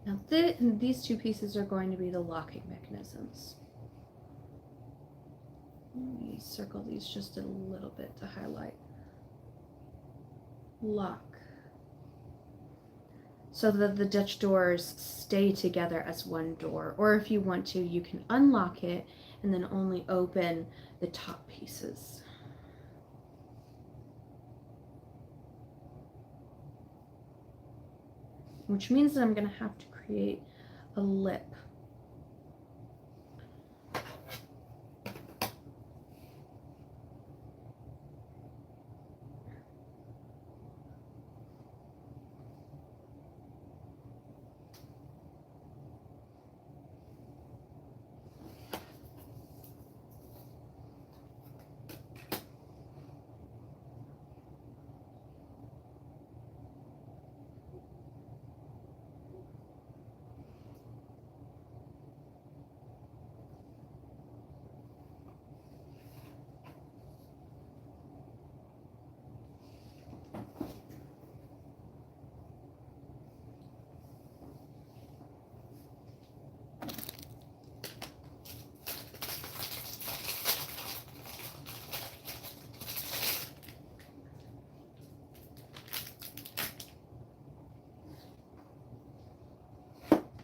Now these two pieces are going to be the locking mechanisms. Let me circle these just a little bit to highlight. Lock. So that the Dutch doors stay together as one door. Or if you want to, you can unlock it and then only open the top pieces. Which means that I'm going to have to create a lip.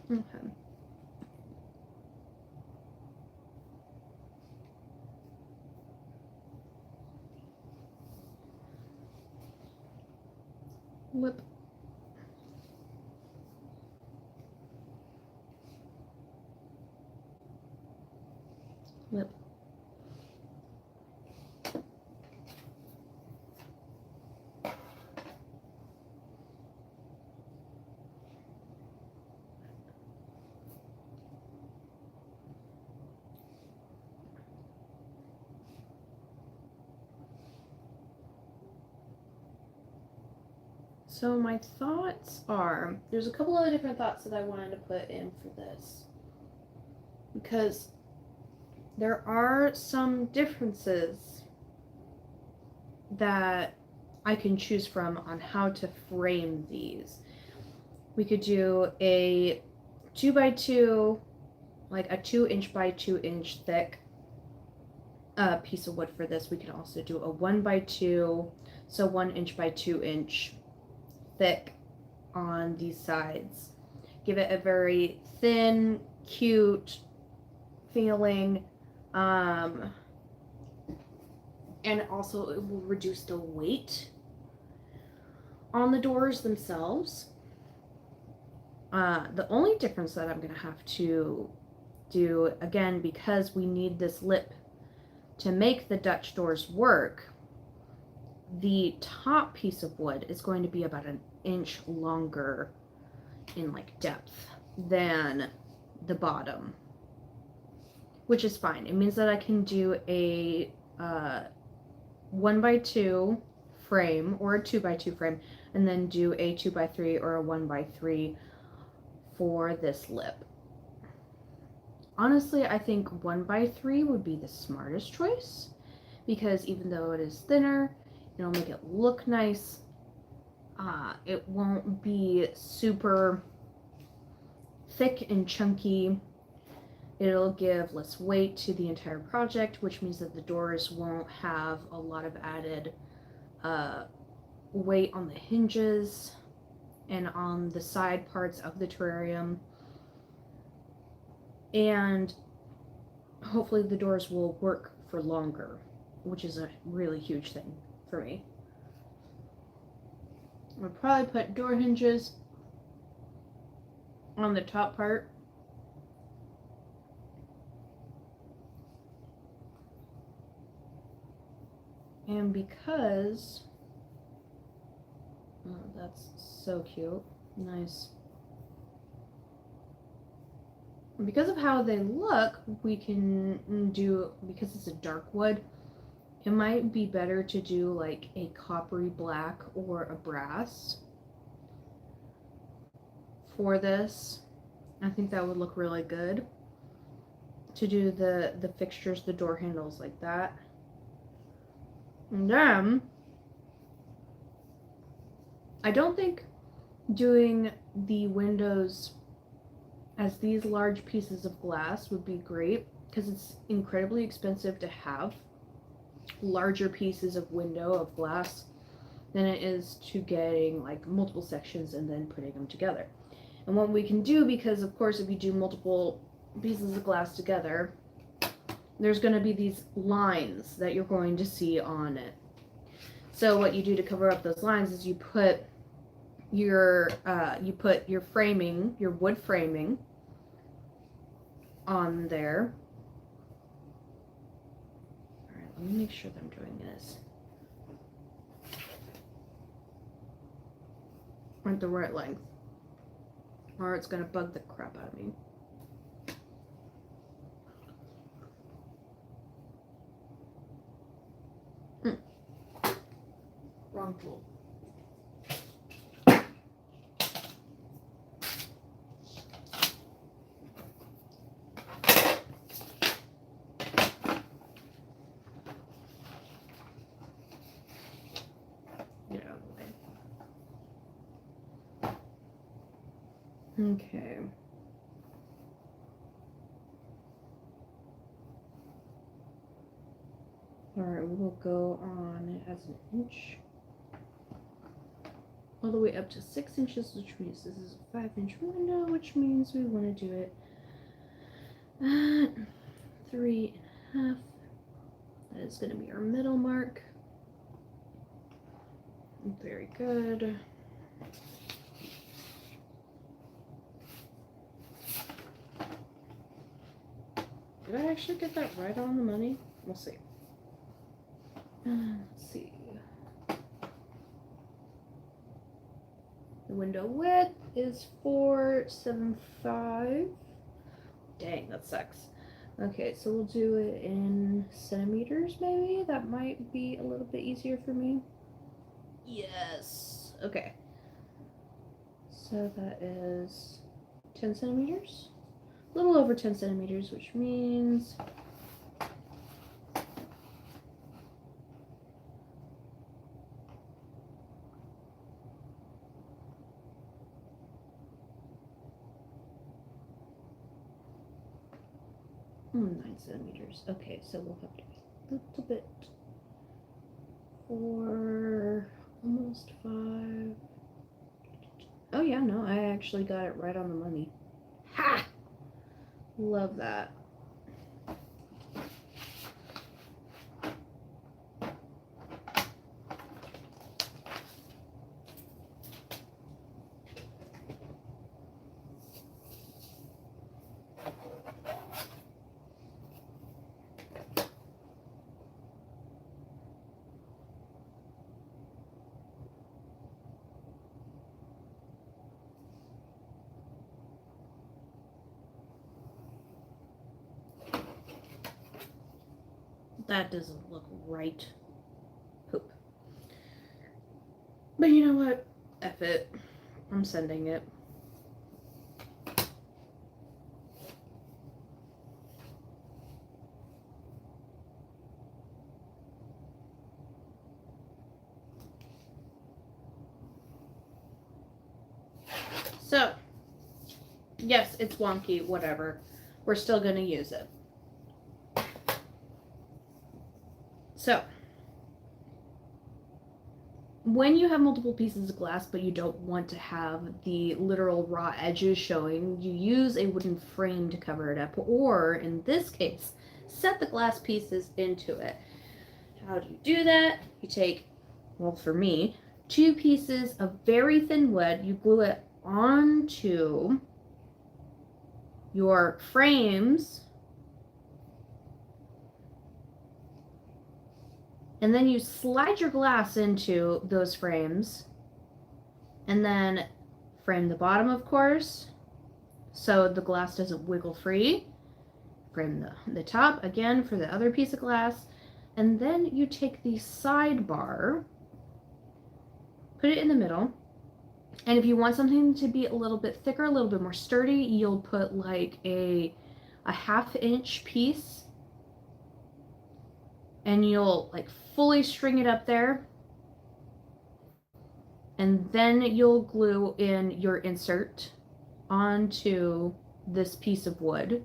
Okay. Lip. Lip. So my thoughts are, there's a couple of different thoughts that I wanted to put in for this. Because there are some differences that I can choose from on how to frame these. We could do a 2x2, like a 2" by 2" thick piece of wood for this. We can also do a 1x2, so 1" by 2" thick on these sides. Give it a very thin, cute feeling, and also it will reduce the weight on the doors themselves. The only difference that I'm going to have to do, again, because we need this lip to make the Dutch doors work, the top piece of wood is going to be about 1 inch longer in like depth than the bottom, which is fine. It means that I can do a 1x2 frame or a 2x2 frame, and then do a 2x3 or a 1x3 for this lip. Honestly, I think 1x3 would be the smartest choice, because even though it is thinner, it'll make it look nice. It won't be super thick and chunky. It'll give less weight to the entire project, which means that the doors won't have a lot of added weight on the hinges and on the side parts of the terrarium. And hopefully the doors will work for longer, which is a really huge thing for me. I'll probably put door hinges on the top part. And because, oh, that's so cute, nice. Because of how they look, we can do, because it's a dark wood, it might be better to do like a coppery black or a brass for this. I think that would look really good. To do the fixtures, the door handles like that. And then, I don't think doing the windows as these large pieces of glass would be great because it's incredibly expensive to have larger pieces of window of glass than it is to getting like multiple sections and then putting them together. And what we can do, because of course if you do multiple pieces of glass together, there's going to be these lines that you're going to see on it. So what you do to cover up those lines is you put your framing, your wood framing on there. All right, let me make sure that I'm doing this at the right length, or it's going to bug the crap out of me. Wrong tool. Get out of the way. Okay. Alright, we'll go on as an inch. All the way up to 6 inches, which means this is a 5-inch window, which means we want to do it at 3.5. That is going to be our middle mark. Very good. Did I actually get that right on the money? We'll see. Let's see. The window width is 475. Dang, that sucks. Okay, so we'll do it in centimeters maybe? That might be a little bit easier for me. Yes. Okay. So that is 10 centimeters? A little over 10 centimeters, which means nine centimeters. Okay, so we'll have to be a little bit for almost 5. Oh yeah, no, I actually got it right on the money. Ha! Love that. That doesn't look right. Poop. But you know what? F it. I'm sending it. So, yes, it's wonky, whatever. We're still going to use it. So, when you have multiple pieces of glass but you don't want to have the literal raw edges showing, you use a wooden frame to cover it up, or in this case, set the glass pieces into it. How do you do that? You take, well, for me, 2 pieces of very thin wood, you glue it onto your frames, and then you slide your glass into those frames, and then frame the bottom, of course, so the glass doesn't wiggle free. Frame the top again for the other piece of glass, and then you take the sidebar, put it in the middle, and if you want something to be a little bit thicker, a little bit more sturdy, you'll put like a 1/2-inch piece, and you'll like fully string it up there, and then you'll glue in your insert onto this piece of wood.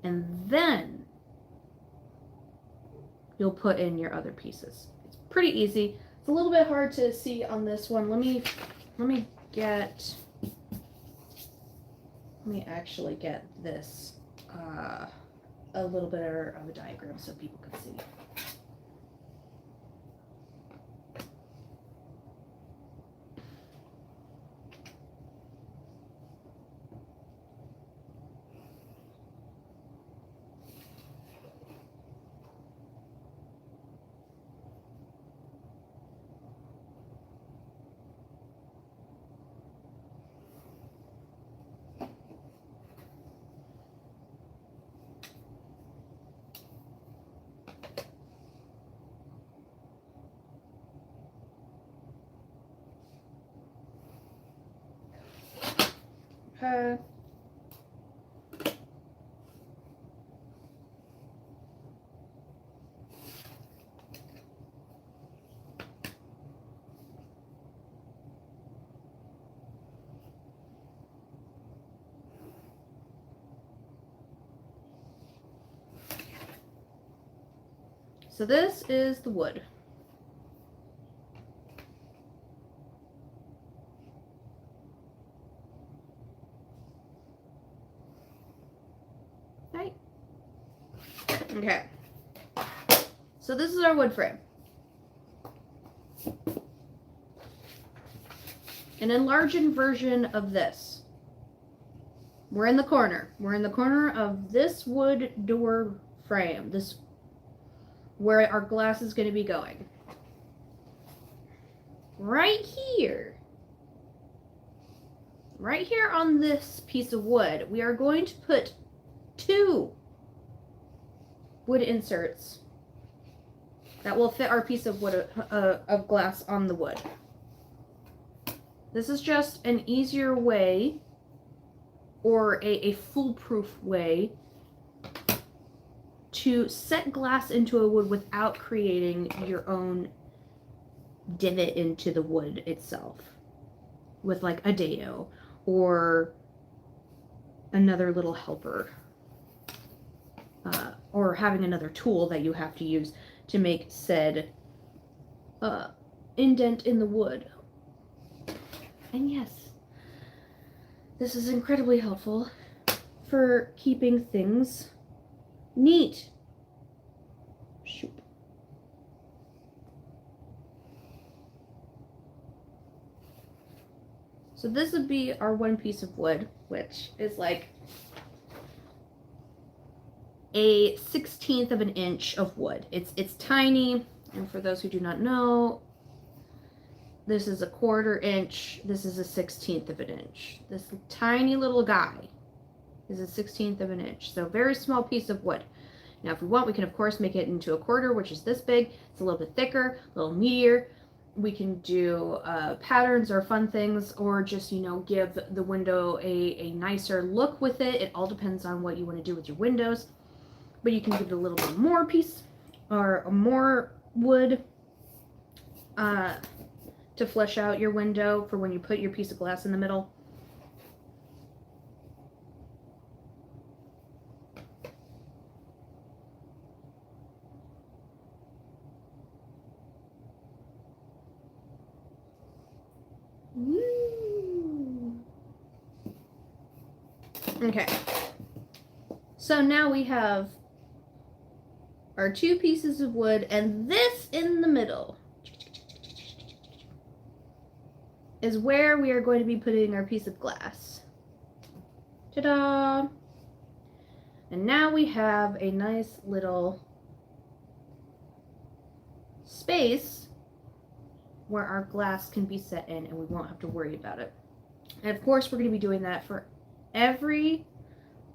And then you'll put in your other pieces. It's pretty easy. It's a little bit hard to see on this one. Let me actually get this a little bit of a diagram so people can see. Okay. So this is the wood. Right. Okay. So this is our wood frame. An enlarged version of this. We're in the corner. We're in the corner of this wood door frame. This where our glass is going to be going. Right here on this piece of wood, we are going to put 2 wood inserts that will fit our piece of wood of glass on the wood. This is just an easier way, or a foolproof way, to set glass into a wood without creating your own divot into the wood itself with like a dado or another little helper, or having another tool that you have to use to make said indent in the wood. And yes, this is incredibly helpful for keeping things neat. Shoot. So this would be our one piece of wood, which is like a 1/16 of an inch of wood. It's tiny, and for those who do not know, this is a 1/4 inch. This is a 1/16 of an inch. This tiny little guy is a 1/16 of an inch. So very small piece of wood. Now, if we want, we can of course make it into a 1/4, which is this big. It's a little bit thicker, a little meatier. We can do patterns or fun things, or just, you know, give the window a nicer look with it. It all depends on what you want to do with your windows. But you can give it a little bit more piece or more wood to flesh out your window for when you put your piece of glass in the middle. Woo. Okay. So now we have our 2 pieces of wood, and this in the middle is where we are going to be putting our piece of glass. Ta-da! And now we have a nice little space where our glass can be set in, and we won't have to worry about it. And of course, we're going to be doing that for every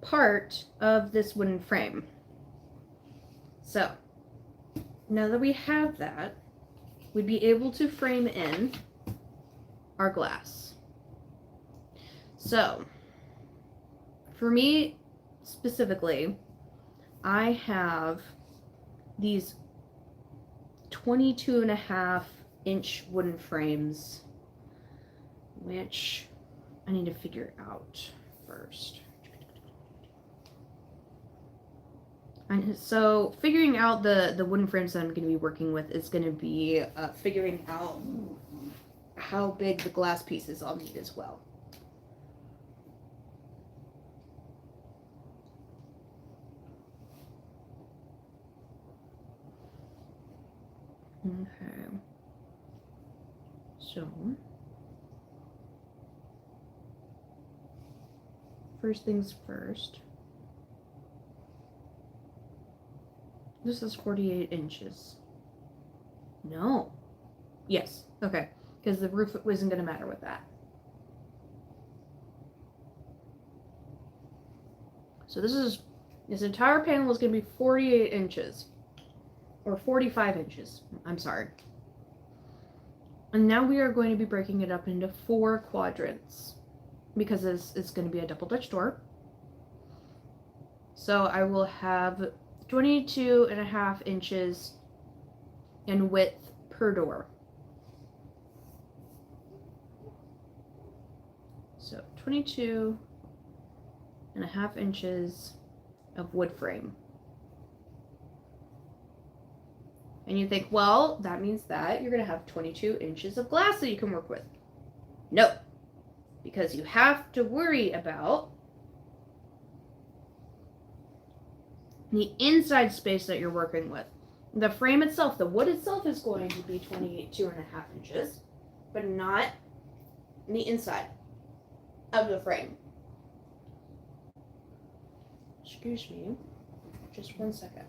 part of this wooden frame. So now that we have that, we'd be able to frame in our glass. So for me specifically, I have these 22.5-inch wooden frames, which I need to figure out first. And so figuring out the wooden frames that I'm going to be working with is going to be figuring out how big the glass pieces I'll need as well. Okay. So first things first. This is 48 inches. No. Yes. Okay. Because the roof isn't going to matter with that. So this entire panel is going to be 48 inches. Or 45 inches. I'm sorry. And now we are going to be breaking it up into 4 quadrants. Because it's going to be a double Dutch door. So I will have 22.5 inches in width per door. So 22.5 inches of wood frame. And you think, well, that means that you're going to have 22 inches of glass that you can work with. No, because you have to worry about the inside space that you're working with. The frame itself, the wood itself is going to be 22.5 inches, but not the inside of the frame. Excuse me, just 1 second.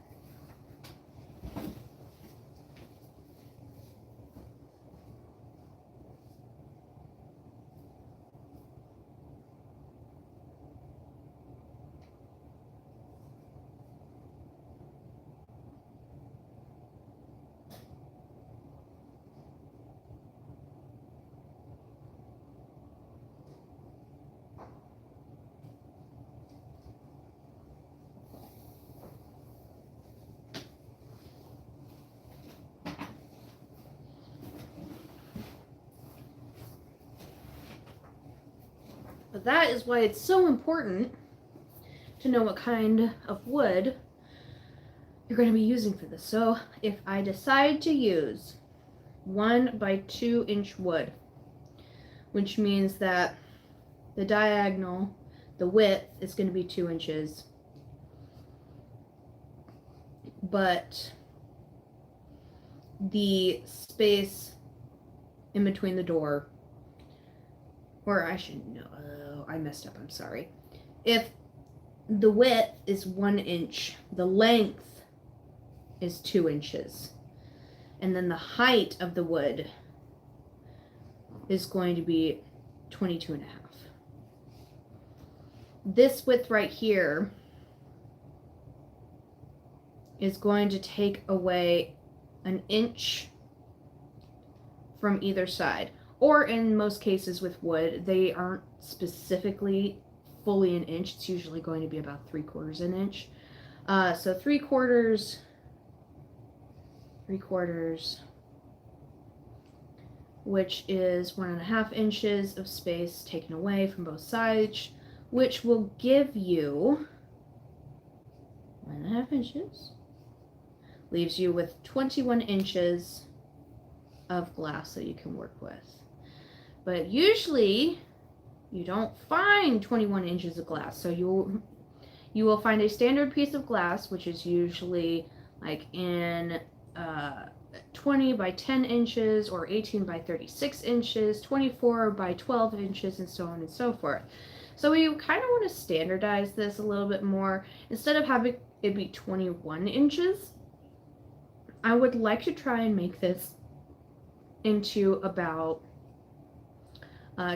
But that is why it's so important to know what kind of wood you're going to be using for this. So if I decide to use 1 by 2 inch wood, which means that the diagonal, the width is going to be 2 inches, but the space in between the door, or I should know, I messed up, I'm sorry. If the width is 1 inch, the length is 2 inches. And then the height of the wood is going to be 22.5. This width right here is going to take away 1 inch from either side. Or in most cases with wood, they aren't specifically fully 1 inch. It's usually going to be about 3/4 inch. So 3/4, which is 1.5 inches of space taken away from both sides, which will give you 1.5 inches. Leaves you with 21 inches of glass that you can work with. But usually you don't find 21 inches of glass. So you will find a standard piece of glass, which is usually like in 20 by 10 inches or 18 by 36 inches, 24 by 12 inches, and so on and so forth. So we kind of want to standardize this a little bit more. Instead of having it be 21 inches, I would like to try and make this into about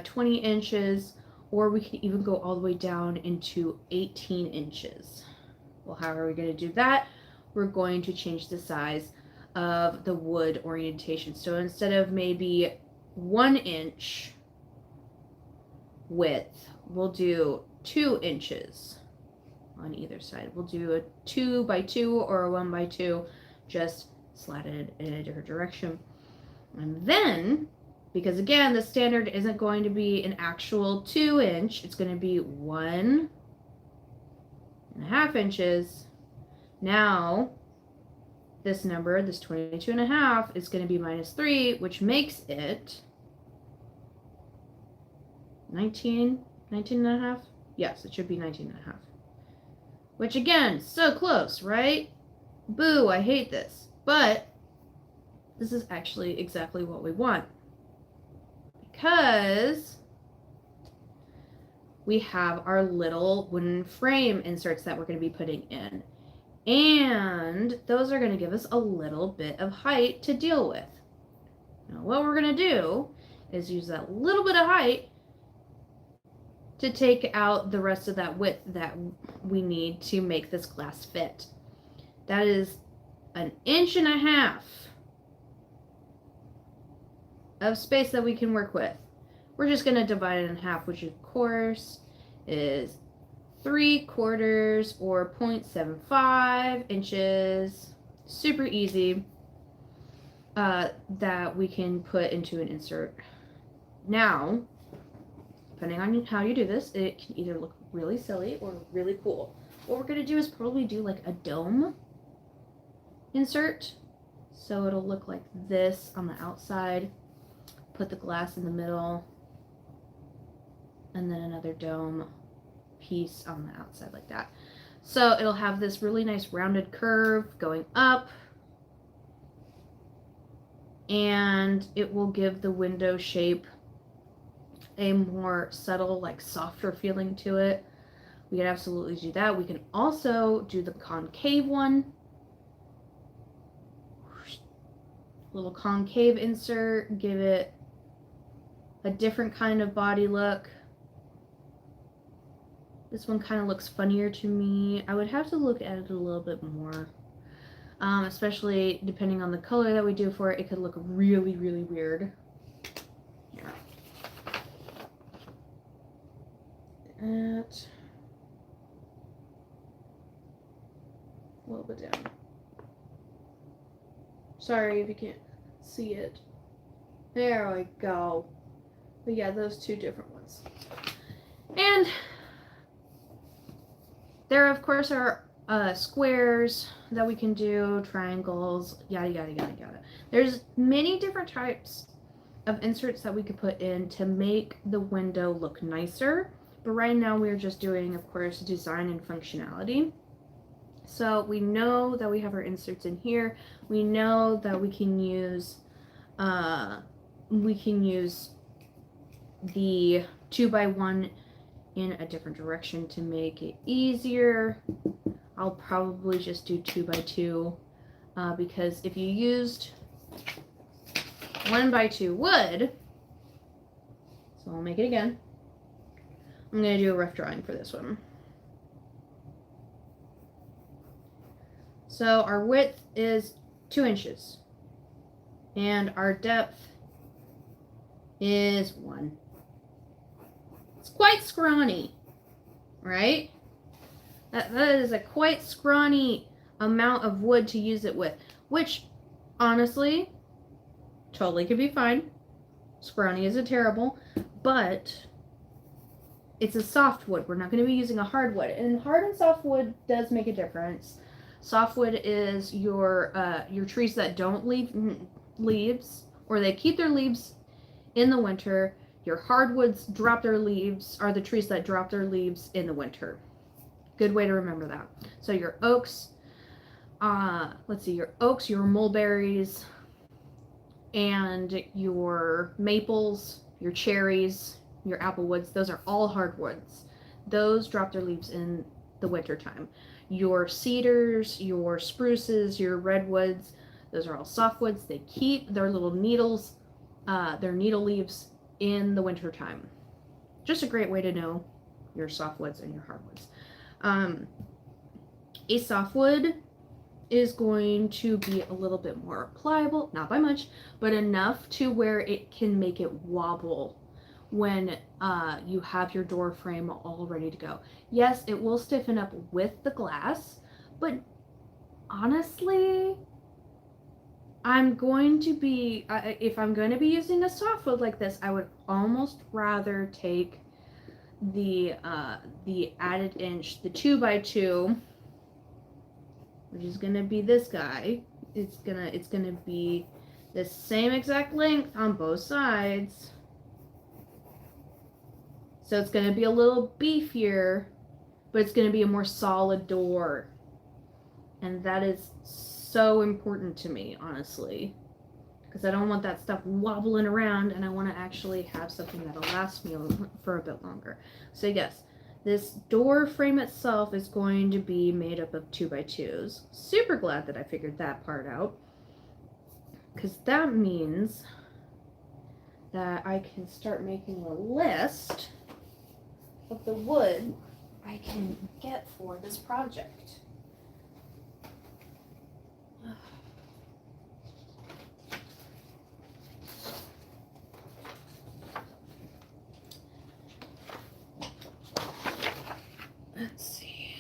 20 inches, or we can even go all the way down into 18 inches. Well, how are we going to do that? We're going to change the size of the wood orientation. So instead of maybe 1 inch width, we'll do 2 inches on either side. We'll do a 2 by 2 or a 1 by 2, just slatted in a different direction. And then because again, the standard isn't going to be an actual 2 inch. It's going to be 1.5 inches. Now, this number, this 22.5, is going to be -3, which makes it 19.5? Yes, it should be 19.5. Which again, so close, right? Boo, I hate this. But this is actually exactly what we want. Because we have our little wooden frame inserts that we're going to be putting in. And those are going to give us a little bit of height to deal with. Now what we're going to do is use that little bit of height to take out the rest of that width that we need to make this glass fit. That is 1.5 inches of space that we can work with. We're just going to divide it in half, which of course is 3/4 or 0.75 inches. Super easy that we can put into an insert. Now, depending on how you do this, it can either look really silly or really cool. What we're going to do is probably do like a dome insert. So it'll look like this on the outside. Put the glass in the middle, and then another dome piece on the outside like that. So it'll have this really nice rounded curve going up, and it will give the window shape a more subtle, like softer feeling to it. We can absolutely do that. We can also do the concave one. Little concave insert, give it a different kind of body look. This one kind of looks funnier to me. I would have to look at it a little bit more. Especially depending on the color that we do for it, it could look really, really weird. Here. A little bit down. Sorry if you can't see it. There we go. But yeah, those two different ones. And there, of course, are squares that we can do, triangles, yada, yada, yada, yada. There's many different types of inserts that we could put in to make the window look nicer. But right now we're just doing, of course, design and functionality. So we know that we have our inserts in here. We know that we can use the 2x1 in a different direction to make it easier. I'll probably just do 2x2 because if you used 1x2 wood, so I'll make it again. I'm going to do a rough drawing for this one. So our width is 2 inches and our depth is 1. It's quite scrawny, right? That is a quite scrawny amount of wood to use it with, which honestly totally could be fine. Scrawny isn't terrible, but it's a soft wood. We're not going to be using a hard wood, and hard and soft wood does make a difference. Softwood is your trees that don't leave leaves, or they keep their leaves in the winter. Your hardwoods drop their leaves, are the trees that drop their leaves in the winter. Good way to remember that. So your oaks, your oaks, your mulberries, and your maples, your cherries, your applewoods, those are all hardwoods. Those drop their leaves in the winter time. Your cedars, your spruces, your redwoods, those are all softwoods. They keep their little needles, their needle leaves in the winter time. Just a great way to know your softwoods and your hardwoods. A softwood is going to be a little bit more pliable, not by much, but enough to where it can make it wobble when you have your door frame all ready to go. Yes, it will stiffen up with the glass, but honestly, I'm going to be, if I'm going to be using a softwood like this, I would almost rather take the added inch, the 2x2, which is going to be this guy. It's gonna be the same exact length on both sides. So it's going to be a little beefier, but it's going to be a more solid door. And that is so important to me, honestly. Because I don't want that stuff wobbling around, and I want to actually have something that'll last me for a bit longer. So yes, this door frame itself is going to be made up of 2x2s. Super glad that I figured that part out. Because that means that I can start making a list of the wood I can get for this project. Let's see.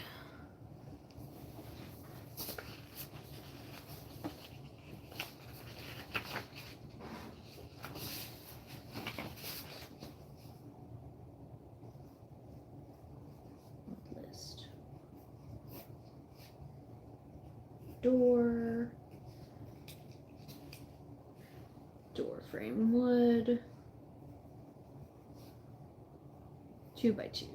List. Door frame wood, 2x2.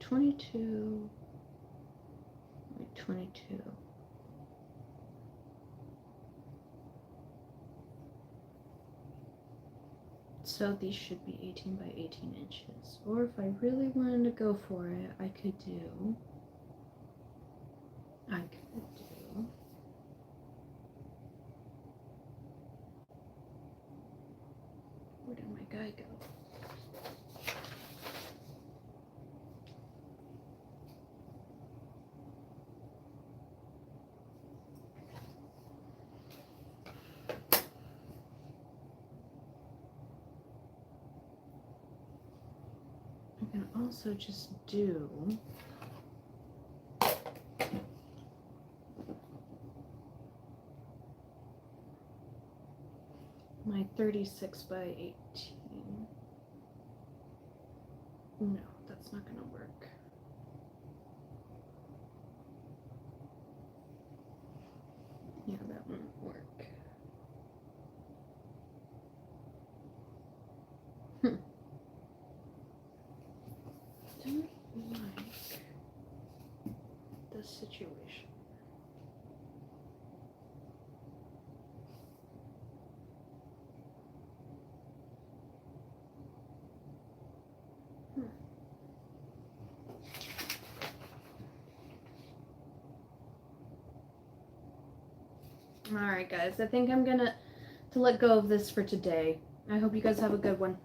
$22. So these should be 18 by 18 inches. Or if I really wanted to go for it, I could do. Where did my guy go? I can also just do my 36 by 18. No, that's not gonna work. Yeah, that won't work. Don't like this situation. Alright guys, I think I'm gonna let go of this for today. I hope you guys have a good one.